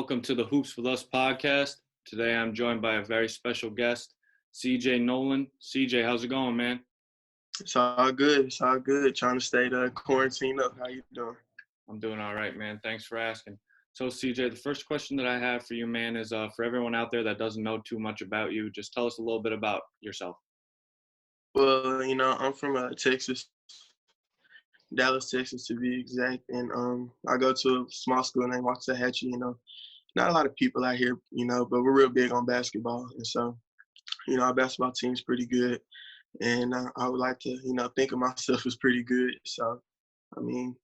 Welcome to the Hoops with Us podcast. Today I'm joined by a very special guest, CJ Noland. CJ, how's it going, man? It's all good. It's all good. Trying to stay quarantined up. How you doing? I'm doing all right, man. Thanks for asking. So, CJ, the first question that I have for you, man, is for everyone out there that doesn't know too much about you, just tell us a little bit about yourself. Well, I'm from Texas, Dallas, Texas to be exact, and I go to a small school named Waxahachie. Not a lot of people out here, but we're real big on basketball, and so our basketball team's pretty good, and I would like to, think of myself as pretty good. So, I mean,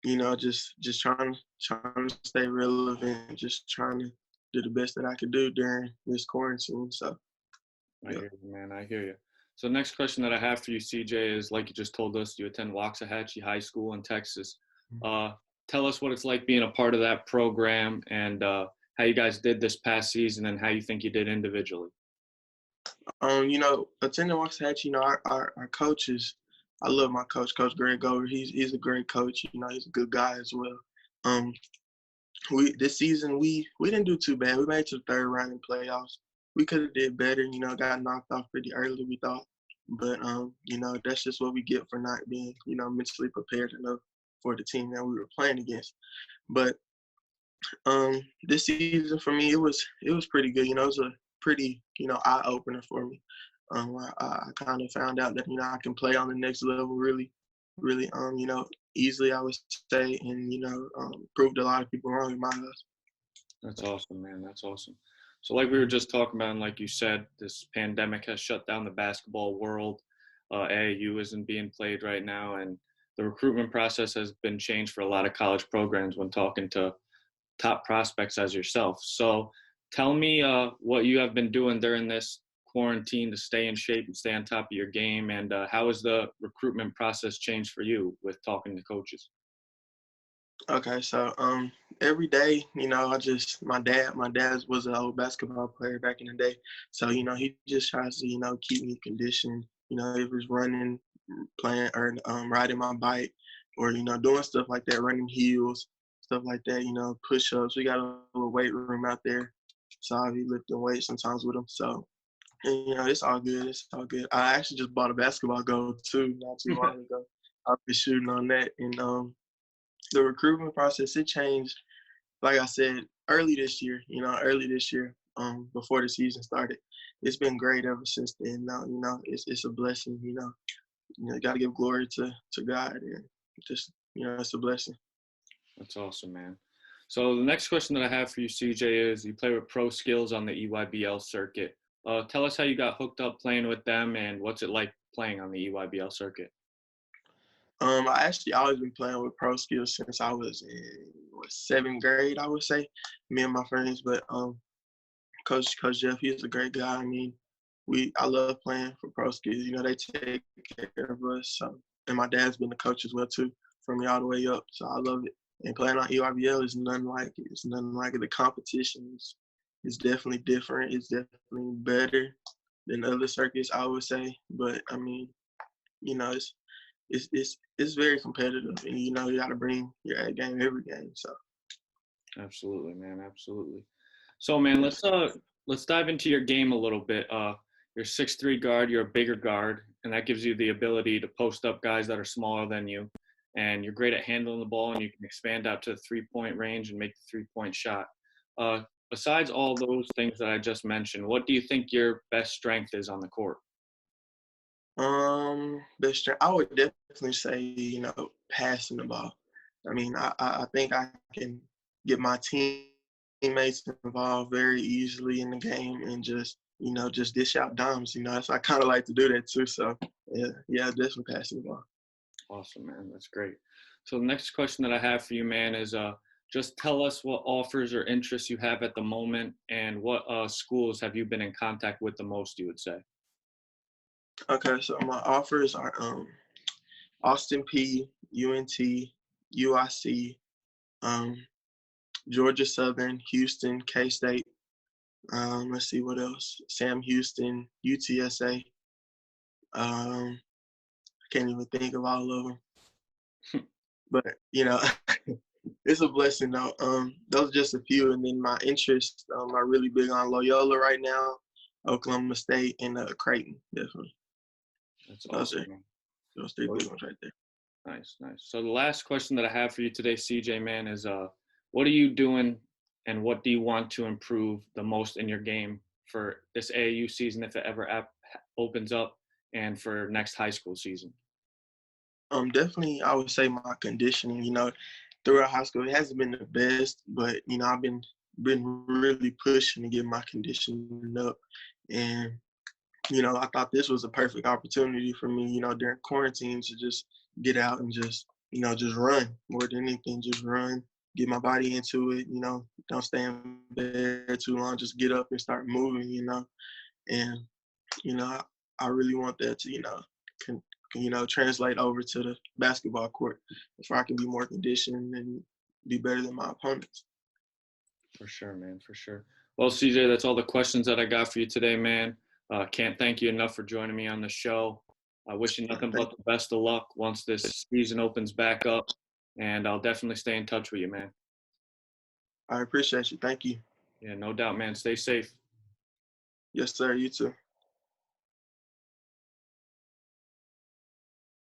just trying to stay relevant, just trying to do the best that I could do during this quarantine. So, I hear you, man. I hear you. So, next question that I have for you, CJ, is like you just told us, you attend Waxahachie High School in Texas. Tell us what it's like being a part of that program and how you guys did this past season and how you think you did individually. Attending Waxahachie, our coaches, I love my coach, Coach Greg Gover. He's a great coach. He's a good guy as well. This season we didn't do too bad. We made it to the third round in playoffs. We could have did better. Got knocked off pretty early, we thought. But that's just what we get for not being, mentally prepared enough for the team that we were playing against. But this season for me, it was pretty good. It was a pretty, eye opener for me. I kind of found out that I can play on the next level really, easily, I would say, and proved a lot of people wrong in my eyes. That's awesome, man. That's awesome. So like we were just talking about, and like you said, this pandemic has shut down the basketball world. AAU isn't being played right now, and the recruitment process has been changed for a lot of college programs when talking to top prospects as yourself. So tell me what you have been doing during this quarantine to stay in shape and stay on top of your game, and how has the recruitment process changed for you with talking to coaches? Okay, so every day, my dad was an old basketball player back in the day. So, he just tries to, keep me conditioned, if it's running, playing or riding my bike or, doing stuff like that, running heels, stuff like that, push-ups. We got a little weight room out there. So I'll be lifting weights sometimes with him. So, and, it's all good. It's all good. I actually just bought a basketball goal too not too long ago. I've been shooting on that. And the recruitment process, it changed, like I said, early this year, before the season started. It's been great ever since then. It's a blessing, you got to give glory to God, and just, it's a blessing. That's awesome, man. So the next question that I have for you, CJ, is you play with Pro Skills on the EYBL circuit. Tell us how you got hooked up playing with them and what's it like playing on the EYBL circuit? I actually always been playing with Pro Skills since I was in seventh grade, I would say, me and my friends. But Coach Jeff, he's a great guy. I mean, I love playing for Pro Skills. They take care of us. So, and my dad's been the coach as well too, from me all the way up. So I love it. And playing on EYBL is nothing like it. It's nothing like it. The competition is definitely different. It's definitely better than other circuits, I would say. But I mean, it's very competitive, and you got to bring your A game every game. So, absolutely, man, absolutely. So, man, let's dive into your game a little bit. You're 6'3" guard, you're a bigger guard, and that gives you the ability to post up guys that are smaller than you. And you're great at handling the ball, and you can expand out to the 3-point range and make the 3-point shot. Besides all those things that I just mentioned, what do you think your best strength is on the court? Best strength, I would definitely say, passing the ball. I mean, I think I can get my teammates involved very easily in the game and just dish out dimes. So I kind of like to do that too. So yeah, definitely passing the ball. Awesome, man. That's great. So the next question that I have for you, man, is just tell us what offers or interests you have at the moment and what schools have you been in contact with the most, you would say? Okay, so my offers are Austin P, UNT, UIC, Georgia Southern, Houston, K-State. Let's see what else. Sam Houston, UTSA. I can't even think of all of them. But, It's a blessing though. Those are just a few, and then my interests. I'm really big on Loyola right now, Oklahoma State, and Creighton. Definitely, That's those awesome, are man. those three Well, big ones right there. nice, nice. So the last question that I have for you today, CJ, man, is what are you doing and what do you want to improve the most in your game for this AAU season if it ever opens up and for next high school season? Definitely, I would say my conditioning. Throughout high school, it hasn't been the best, but I've been really pushing to get my conditioning up, and I thought this was a perfect opportunity for me. During quarantine to just get out and just run more than anything, just run, get my body into it. Don't stay in bed too long. Just get up and start moving. And I, I really want that to can, translate over to the basketball court, if I can be more conditioned and be better than my opponents. For sure, man, for sure. Well, CJ, that's all the questions that I got for you today, man. Can't thank you enough for joining me on the show. I wish you nothing but the best of luck once this season opens back up, and I'll definitely stay in touch with you, man. I appreciate you. Thank you. Yeah, no doubt, man. Stay safe. Yes, sir. You too.